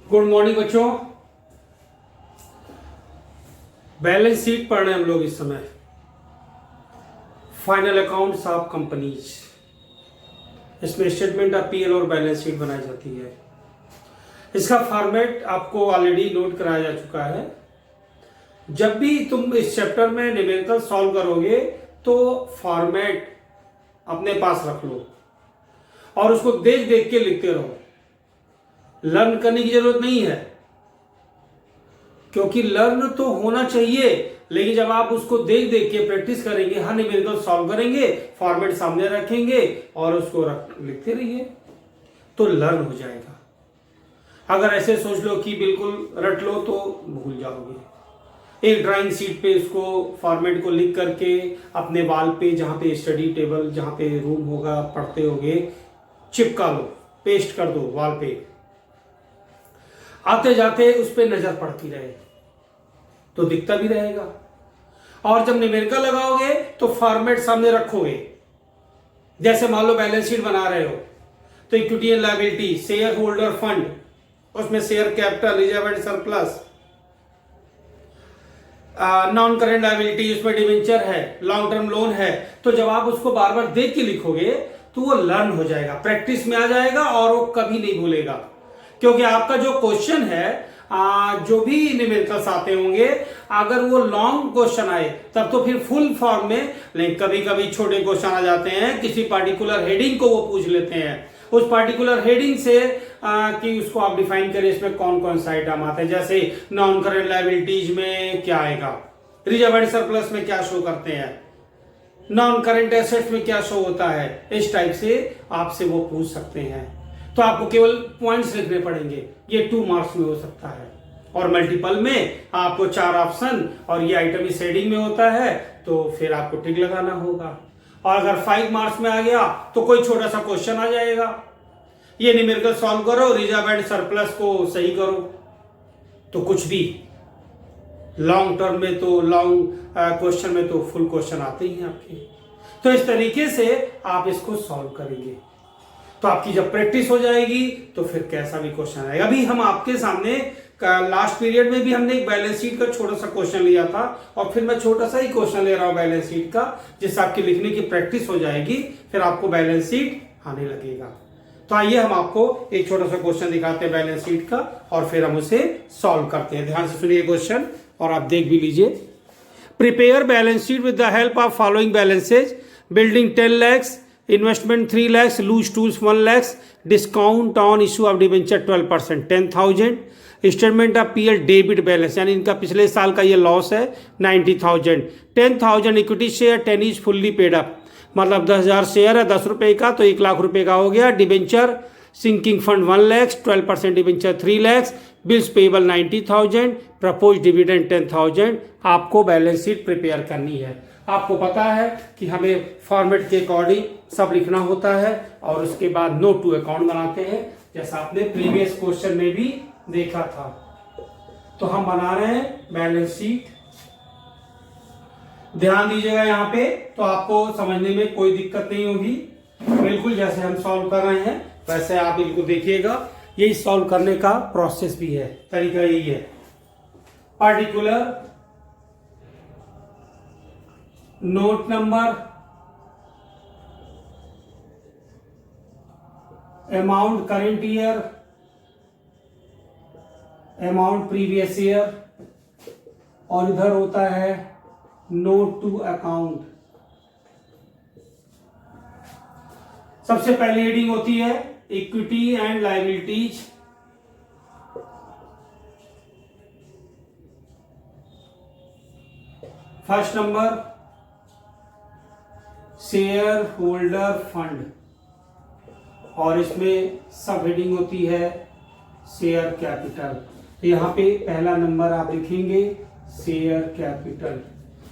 Good morning बच्चों। Balance sheet पढ़ रहे हैं हम लोग इस समय। फाइनल अकाउंट्स ऑफ कंपनीज, इसमें स्टेटमेंट ऑफ पीएल और बैलेंस शीट बनाई जाती है। इसका फॉर्मेट आपको ऑलरेडी नोट कराया जा चुका है। जब भी तुम इस चैप्टर में न्यूमेरिकल सॉल्व करोगे तो फॉर्मेट अपने पास रख लो और उसको देख देख के लिखते रहो। लर्न करने की जरूरत नहीं है, क्योंकि लर्न तो होना चाहिए, लेकिन जब आप उसको देख देख के प्रैक्टिस करेंगे, हर न्यूमेरिकल सॉल्व करेंगे, फॉर्मेट सामने रखेंगे और उसको लिखते रहिए तो लर्न हो जाएगा। अगर ऐसे सोच लो कि बिल्कुल रट लो तो भूल जाओगे। एक ड्राइंग शीट पे इसको फॉर्मेट को लिख करके अपने वॉल पे, जहां पे स्टडी टेबल, जहां पे रूम होगा, पढ़ते होगे, चिपका लो, पेस्ट कर दो वॉल पे। आते जाते उस पर नजर पड़ती रहे तो दिखता भी रहेगा। और जब न्यूमेरिकल लगाओगे तो फॉर्मेट सामने रखोगे। जैसे मान लो बैलेंस शीट बना रहे हो तो equity and liability, share holder fund, उसमें share capital, reserve and surplus, non current liability, उसमें डिवेंचर है, लॉन्ग टर्म लोन है। तो जब आप उसको बार बार देख के लिखोगे तो वो लर्न हो जाएगा, प्रैक्टिस में आ जाएगा और वो कभी नहीं भूलेगा। क्योंकि आपका जो क्वेश्चन है, जो भी न्यूमेरिकल्स आते होंगे, अगर वो लॉन्ग क्वेश्चन आए तब तो फिर फुल फॉर्म में, लेकिन कभी कभी छोटे क्वेश्चन आ जाते हैं, किसी पार्टिकुलर हेडिंग को वो पूछ लेते हैं, उस पार्टिकुलर हेडिंग से कि उसको आप डिफाइन करें, इसमें कौन कौन सा आइटम आते हैं। जैसे नॉन करेंट लायबिलिटीज में क्या आएगा, रिजर्व एंड सरप्लस में क्या शो करते हैं, नॉन करेंट एसेट्स में क्या शो होता है, इस टाइप से आपसे वो पूछ सकते हैं। तो आपको केवल पॉइंट्स लिखने पड़ेंगे। ये 2 मार्क्स में हो सकता है और मल्टीपल में आपको 4 ऑप्शन और ये आइटम इस हेडिंग में होता है तो फिर आपको टिक लगाना होगा। और अगर 5 मार्क्स में आ गया तो कोई छोटा सा क्वेश्चन आ जाएगा, ये न्यूमेरिकल सॉल्व करो, रिजर्व एंड सरप्लस को सही करो। तो कुछ भी लॉन्ग टर्म में तो लॉन्ग क्वेश्चन में तो फुल क्वेश्चन आते ही हैं आपके। तो इस तरीके से आप इसको सॉल्व करेंगे तो आपकी जब प्रैक्टिस हो जाएगी तो फिर कैसा भी क्वेश्चन आएगा। अभी हम आपके सामने लास्ट पीरियड में भी हमने एक बैलेंस शीट का छोटा सा क्वेश्चन लिया था और फिर मैं छोटा सा ही क्वेश्चन ले रहा हूं बैलेंस शीट का, जिससे आपकी लिखने की प्रैक्टिस हो जाएगी, फिर आपको बैलेंस शीट आने लगेगा। तो आइए हम आपको एक छोटा सा क्वेश्चन दिखाते हैं बैलेंस शीट का और फिर हम उसे सॉल्व करते हैं। ध्यान से सुनिए क्वेश्चन और आप देख भी लीजिए। Prepare balance sheet with the help of following balances: building 10 lakhs, investment 3 lakhs, loose tools 1 lakhs, discount on issue of debenture 12%, 10,000, statement of PL debit balance, यानी इनका पिछले साल का ये लॉस है 90,000, 10,000 equity share, 10 is fully paid up, मतलब 10,000 share है 10 रुपए का तो 1 लाख रुपए का हो गया। Debenture sinking fund 1 lakhs, 12% debenture 3 lakhs, bills payable 90,000, propose dividend 10,000। आपको बैलेंस शीट प्रिपेयर करनी है। आपको पता है कि हमें फॉर्मेट के अकॉर्डिंग सब लिखना होता है और उसके बाद नोट टू अकाउंट बनाते हैं, जैसा आपने प्रीवियस क्वेश्चन में भी देखा था। तो हम बना रहे हैं बैलेंस शीट। ध्यान दीजिएगा यहाँ पे, तो आपको समझने में कोई दिक्कत नहीं होगी। बिल्कुल जैसे हम सॉल्व कर रहे हैं वैसे आप बिल्कुल देखिएगा। यही सॉल्व करने का प्रोसेस भी है, तरीका यही है। Particular note number, amount current year, amount previous year, और इधर होता है नोट टू अकाउंट। सबसे पहले हेडिंग होती है equity and liabilities, first number share holder fund, और इसमें सब हेडिंग होती है शेयर कैपिटल। तो यहाँ पे पहला नंबर आप लिखेंगे शेयर कैपिटल,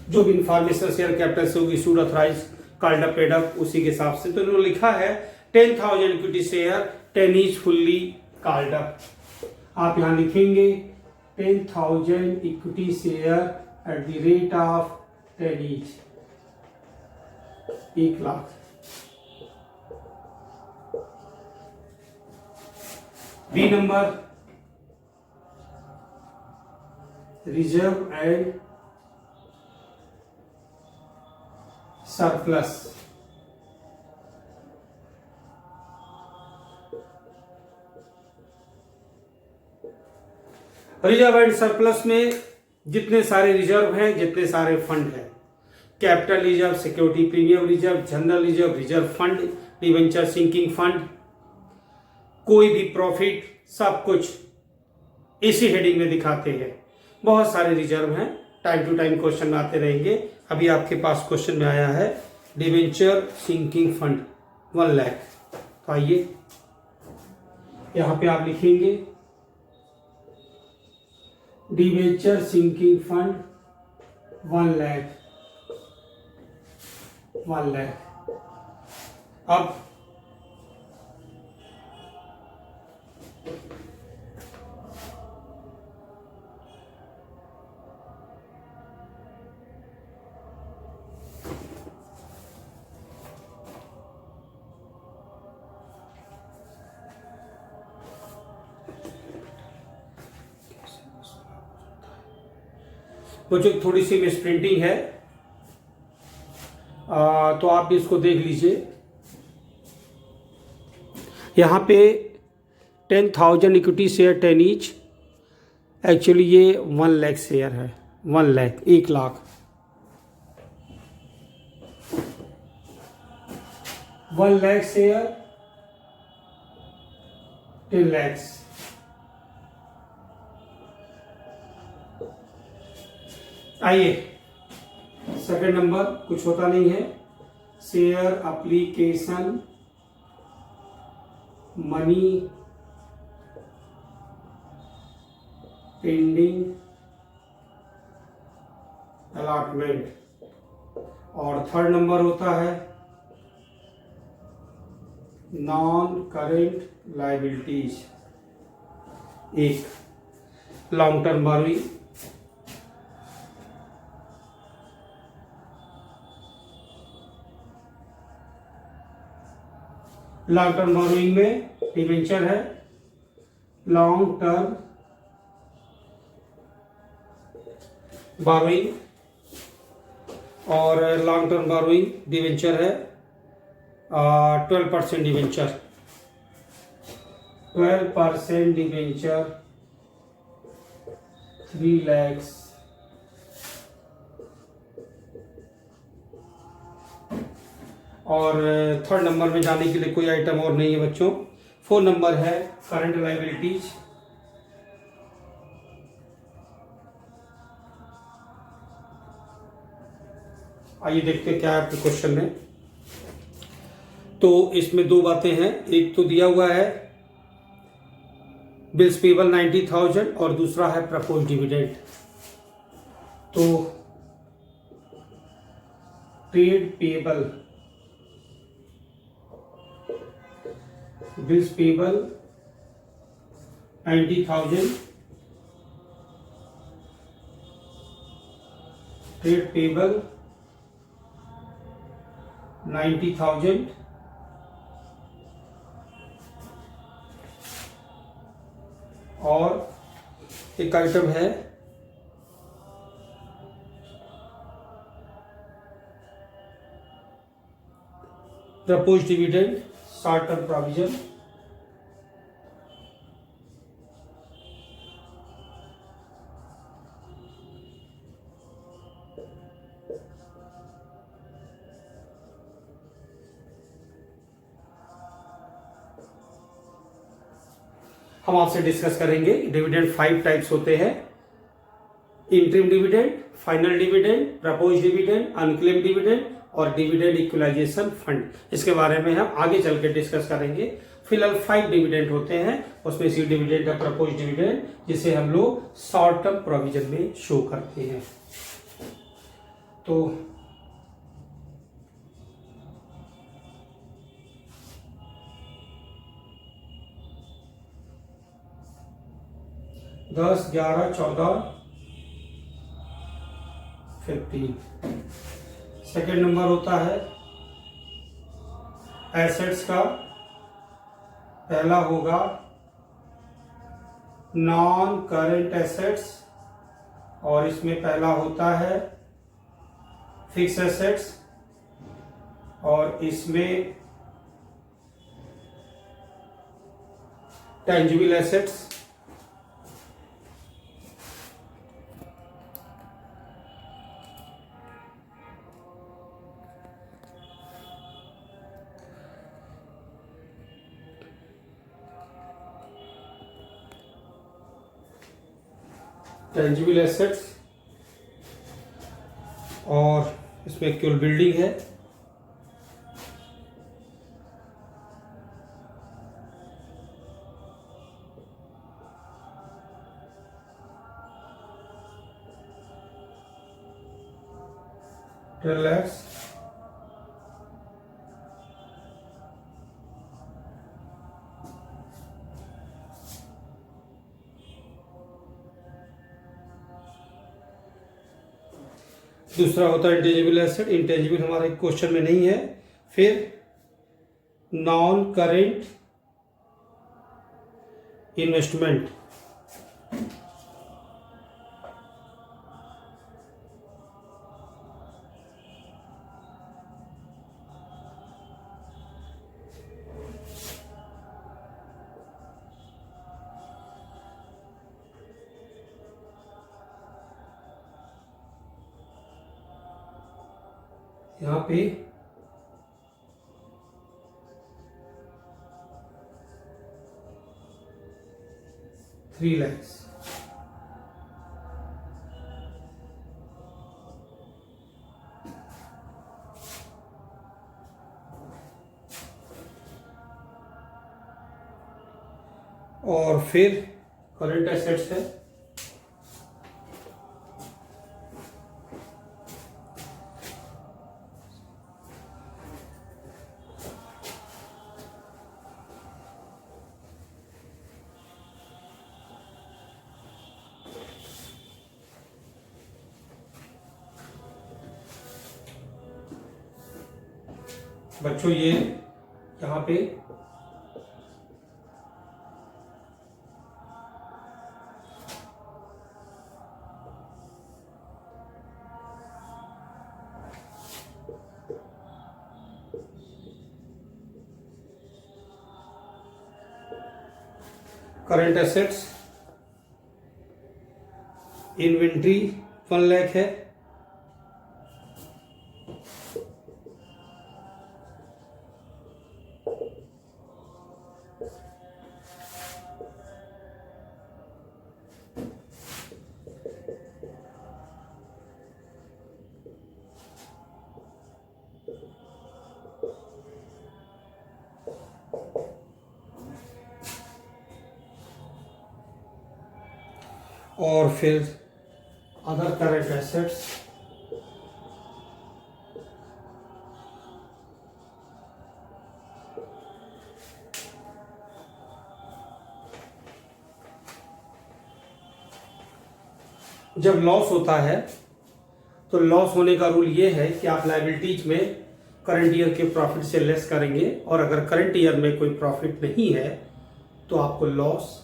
जो भी इंफॉर्मेशन शेयर कैपिटल से होगी, issued, authorise, called up, paid up, उसी के हिसाब से। तो इन्होंने लिखा है 10,000 equity share, 10 is fully called up. आप यहाँ लिखेंगे 10,000 equity share at the rate of 10 each, 1 lakh. B number reserve and surplus. Reserve and surplus में जितने सारे रिजर्व हैं, जितने सारे फंड हैं, capital reserve, security premium reserve, general reserve, reserve fund, debenture sinking fund, कोई भी प्रॉफिट, सब कुछ इसी हेडिंग में दिखाते हैं। बहुत सारे रिजर्व हैं, टाइम टू टाइम क्वेश्चन आते रहेंगे। अभी आपके पास क्वेश्चन में आया है डिवेंचर सिंकिंग फंड 1 लाख। तो आइए यहां पे आप लिखेंगे debenture sinking fund 1 lakh. 1 lakh. अब वो जो थोड़ी सी मिस प्रिंटिंग है, तो आप भी इसको देख लीजिए। यहाँ पे 10,000 इक्विटी शेयर 10 ईच, एक्चुअली ये 1 लाख शेयर है। 1 लाख, 1 लाख। 1 lakh share 10 lakhs। आइए सेकंड नंबर, कुछ होता नहीं है। Share application money pending allotment. और थर्ड नंबर होता है नॉन करेंट लायबिलिटीज। एक long term borrowing, long term borrowing में डिवेंचर है, लॉन्ग टर्म बोरोइंग, और लॉन्ग टर्म बोरोइंग डिवेंचर है 12% डिवेंचर। 12% debenture 3 lakhs। और थर्ड नंबर में जाने के लिए कोई आइटम और नहीं है बच्चों। 4 नंबर है करंट लायबिलिटीज। आइए देखते हैं क्या है आपके क्वेश्चन में। तो इसमें 2 बातें हैं, एक तो दिया हुआ है बिल्स पेबल 90,000 और दूसरा है प्रपोज डिविडेंड। तो trade payable, bills payable 90,000, trade payable 90,000 और एक आइटम है propose dividend short term provision. हम आपसे डिस्कस करेंगे डिविडेंड 5 टाइप्स होते हैं। Interim dividend, final dividend, propose dividend, unclaim dividend और डिविडेंड इक्वलाइजेशन फंड। इसके बारे में हम आगे चल के डिस्कस करेंगे। फिलहाल 5 डिविडेंड होते हैं, उसमें से डिविडेंड है प्रपोज डिविडेंड, जिसे हम लोग शॉर्ट टर्म प्रोविजन में शो करते हैं। तो दस, 11, 14, 15। सेकेंड नंबर होता है एसेट्स का। पहला होगा नॉन करेंट एसेट्स और इसमें पहला होता है फिक्स एसेट्स और इसमें टेंजिबल एसेट्स। टेंजिबल एसेट्स और इसमें केवल बिल्डिंग है। रिलैक्स दूसरा होता है इंटेंजिबल एसेट। इंटेंजिबल हमारे क्वेश्चन में नहीं है। फिर नॉन करेंट इन्वेस्टमेंट, यहाँ पे 3 lakhs। और फिर करंट एसेट्स है। बच्चों ये यहाँ पे करंट एसेट्स इन्वेंट्री 1 लाख है। और फिर अदर करंट एसेट्स जब लॉस होता है तो लॉस होने का रूल ये है कि आप लायबिलिटीज में करंट ईयर के प्रॉफिट से लेस करेंगे, और अगर करंट ईयर में कोई प्रॉफिट नहीं है तो आपको लॉस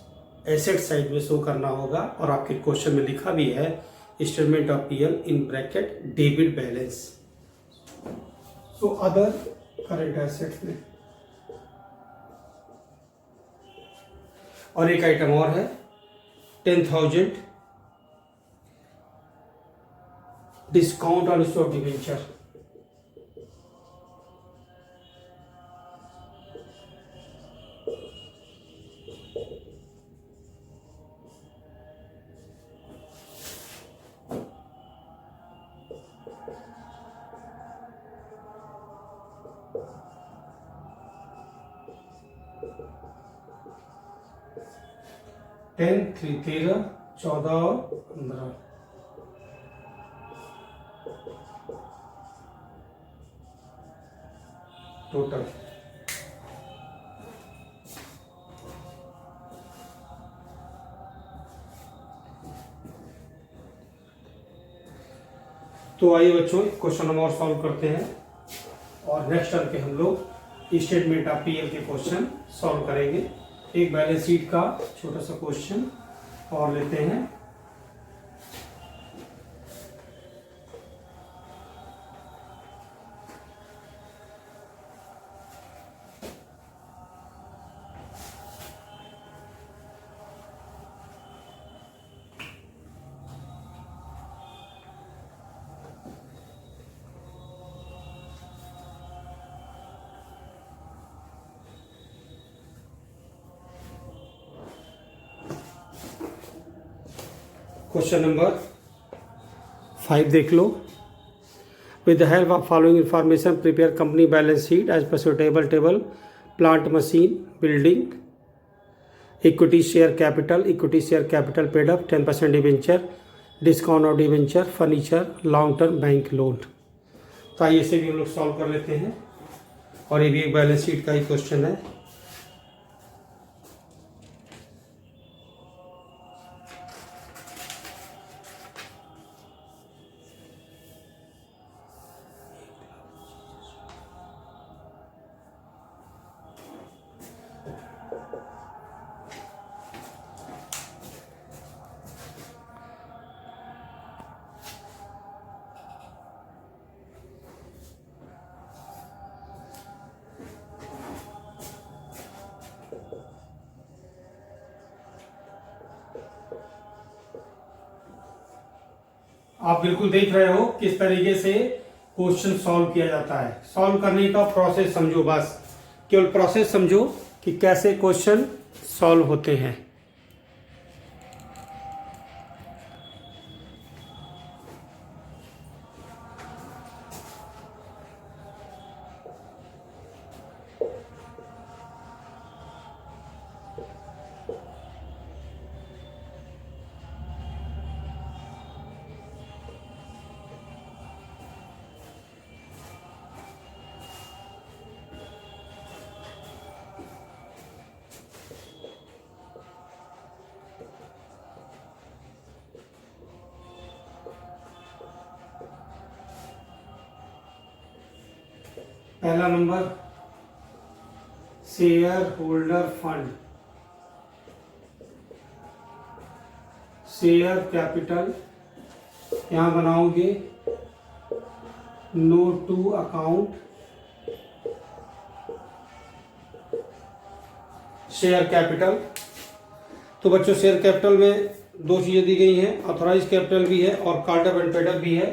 एसेट साइड में शो करना होगा। और आपके क्वेश्चन में लिखा भी है statement of PL in bracket debit balance. So other current assets में और एक आइटम और है 10,000 discount on stock debenture. Ten 3 13 14 और 15 टोटल। तो आइए बच्चों क्वेश्चन नंबर सॉल्व करते हैं, और नेक्स्ट टर्म पे हम लोग स्टेटमेंट ऑफ पीएल के क्वेश्चन सॉल्व करेंगे। एक बैलेंस शीट का छोटा सा क्वेश्चन और लेते हैं। क्वेश्चन नंबर 5 देख लो। With the help of following information prepare company balance sheet as per suitable table, plant machine, building, equity share capital paid up, 10% debenture, discount of debenture, furniture, long term bank loan. तो आइए इसे भी हम लोग solve कर लेते हैं, और ये भी एक बैलेंस शीट का ही क्वेश्चन है। आप बिल्कुल देख रहे हो किस तरीके से क्वेश्चन सॉल्व किया जाता है। सॉल्व करने का प्रोसेस समझो, बस केवल प्रोसेस समझो कि कैसे क्वेश्चन सॉल्व होते हैं। पहला number share holder fund, share capital यहां बनाओगे note to account share capital. तो बच्चों शेयर कैपिटल में दो चीजें दी गई हैं, ऑथराइज कैपिटल भी है और called up and paid up भी है।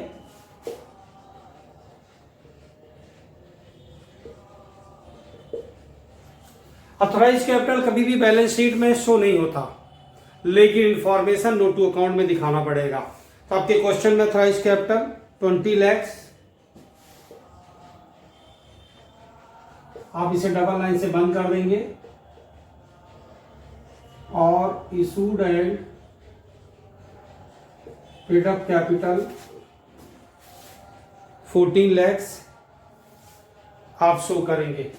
ऑथराइज कैपिटल कभी भी बैलेंस शीट में शो नहीं होता, लेकिन इंफॉर्मेशन नोट टू अकाउंट में दिखाना पड़ेगा। तो आपके क्वेश्चन में ऑथराइज कैपिटल 20 लाख, आप इसे डबल लाइन से बंद कर देंगे, और issued and paid up capital 14 lakh आप शो करेंगे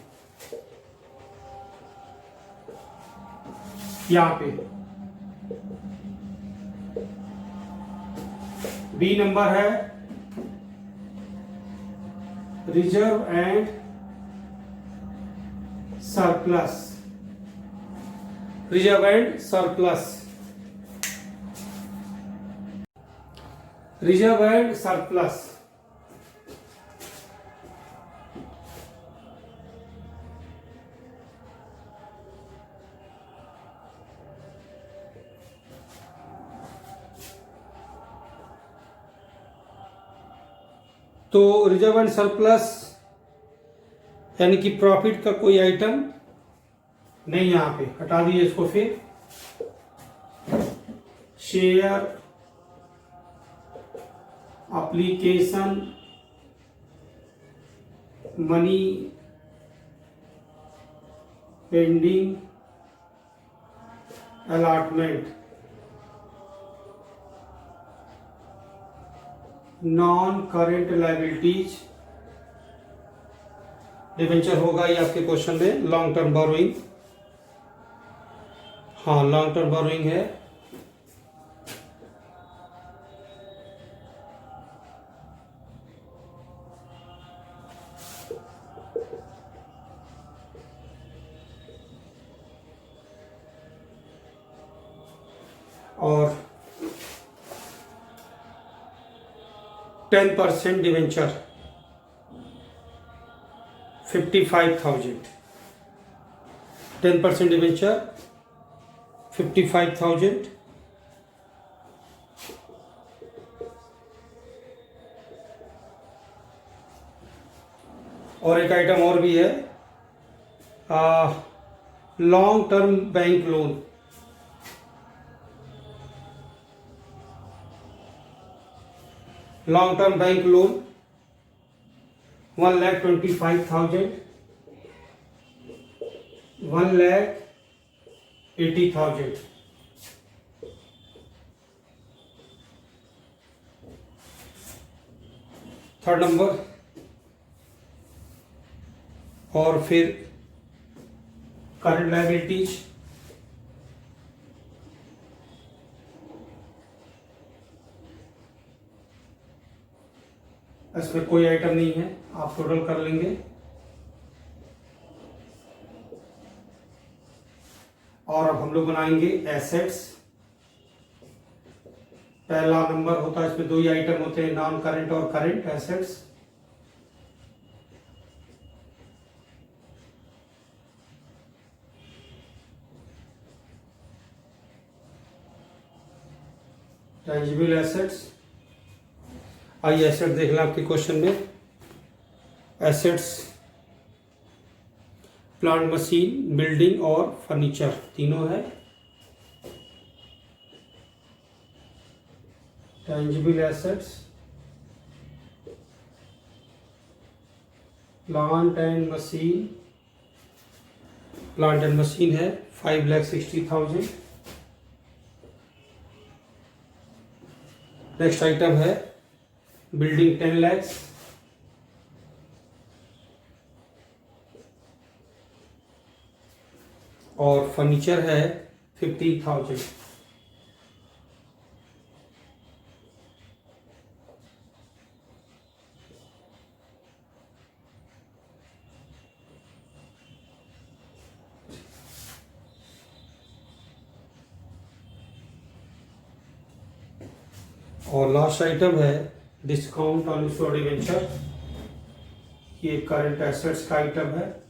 यहां पे। बी नंबर है reserve and surplus, reserve and surplus, reserve and surplus. तो रिजर्व एंड सरप्लस यानी कि प्रॉफिट का कोई आइटम नहीं, यहां पे हटा दीजिए इसको। फिर share application money pending allotment, non current liabilities, debenture होगा ये आपके क्वेश्चन में। लॉन्ग टर्म बोरोइंग, हाँ लॉन्ग टर्म बोरोइंग है। और 10% डिवेंचर 55,000, 10% डिवेंचर 55,000। और एक आइटम और भी है, long term bank loan long term bank loan 1,25,000, 1,80,000। Third number, और फिर करंट लायबिलिटीज इसमें कोई आइटम नहीं है, आप टोटल कर लेंगे। और अब हम लोग बनाएंगे एसेट्स। पहला नंबर होता है, इसमें दो ही आइटम होते हैं, नॉन करंट और करंट एसेट्स। टेंजिबल एसेट्स, आइए एसेट देख लें आपके क्वेश्चन में। एसेट्स प्लांट, मशीन, बिल्डिंग और फर्नीचर तीनों है। Tangible assets plant and machine, plant and machine है 5,60,000। नेक्स्ट आइटम है बिल्डिंग 10 लाख, और फर्नीचर है 50,000। और लास्ट आइटम है डिस्काउंट ऑन इश्यूड डिबेंचर, ये करंट एसेट्स का आइटम है।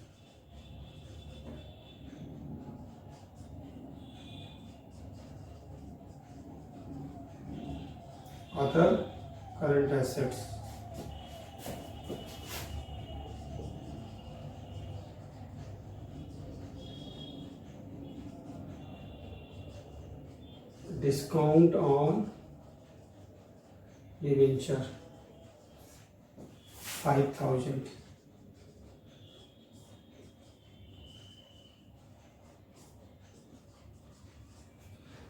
Other current assets, discount on debenture 5,000।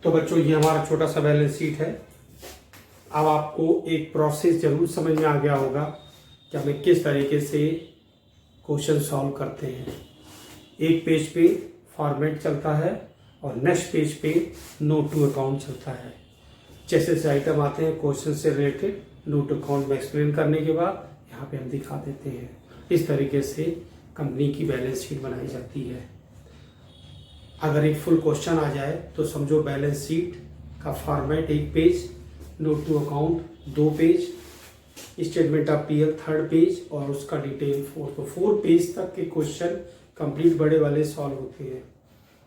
तो बच्चों ये हमारा छोटा सा बैलेंस शीट है। अब आपको एक प्रोसेस जरूर समझ में आ गया होगा कि हमें किस तरीके से क्वेश्चन सॉल्व करते हैं। एक पेज पे फॉर्मेट चलता है और नेक्स्ट पेज पे नोट टू अकाउंट चलता है। जैसे जैसे आइटम आते हैं क्वेश्चन से रिलेटेड, नोट टू अकाउंट में एक्सप्लेन करने के बाद यहाँ पे हम दिखा देते हैं। इस तरीके से कंपनी की बैलेंस शीट बनाई जाती है। अगर एक फुल क्वेश्चन आ जाए तो समझो बैलेंस शीट का फॉर्मेट एक page, note to account 2 page, statement of PL 3rd page और उसका डिटेल 4। तो 4 पेज तक के क्वेश्चन कंप्लीट बड़े वाले सॉल्व होते हैं।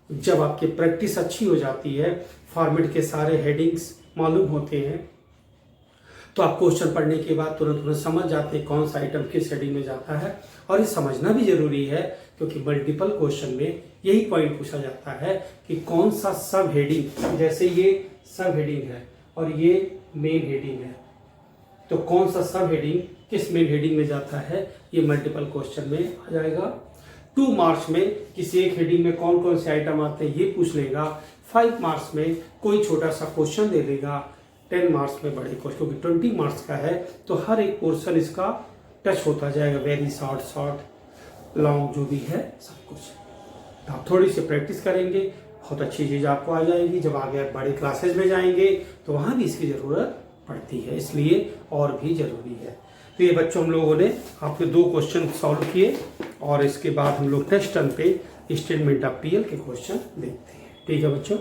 जब आपकी प्रैक्टिस अच्छी हो जाती है, फॉर्मेट के सारे हेडिंग्स मालूम होते हैं, तो आप क्वेश्चन पढ़ने के बाद तुरंत समझ जाते हैं कौन सा आइटम किस हेडिंग में जाता है। और ये समझना भी जरूरी है क्योंकि मल्टीपल क्वेश्चन में यही पॉइंट पूछा जाता है कि कौन सा सब हेडिंग, जैसे ये सब हेडिंग है और ये मेन हेडिंग है, तो कौन सा सब हेडिंग किस मेन हेडिंग में जाता है, ये मल्टीपल क्वेश्चन में आ जाएगा। 2 मार्क्स में किसी एक हेडिंग में कौन कौन से आइटम आते हैं ये पूछ लेगा। 5 मार्क्स में कोई छोटा सा क्वेश्चन दे देगा। 10 मार्क्स में बड़े क्वेश्चन, क्योंकि 20 मार्क्स का है तो हर एक पोर्शन इसका टच होता जाएगा। वेरी शॉर्ट लॉन्ग जो भी है सब कुछ। तो आप थोड़ी सी प्रैक्टिस करेंगे, बहुत अच्छी चीज़ आपको आ जाएगी। जब आगे आप बड़े क्लासेज में जाएंगे तो वहाँ भी इसकी ज़रूरत पड़ती है, इसलिए और भी ज़रूरी है। तो ये बच्चों हम लोगों ने आपके 2 क्वेश्चन सॉल्व किए और इसके बाद हम लोग नेक्स्ट टर्म पे स्टेटमेंट ऑफ पीएल के क्वेश्चन देखते हैं। ठीक है बच्चों।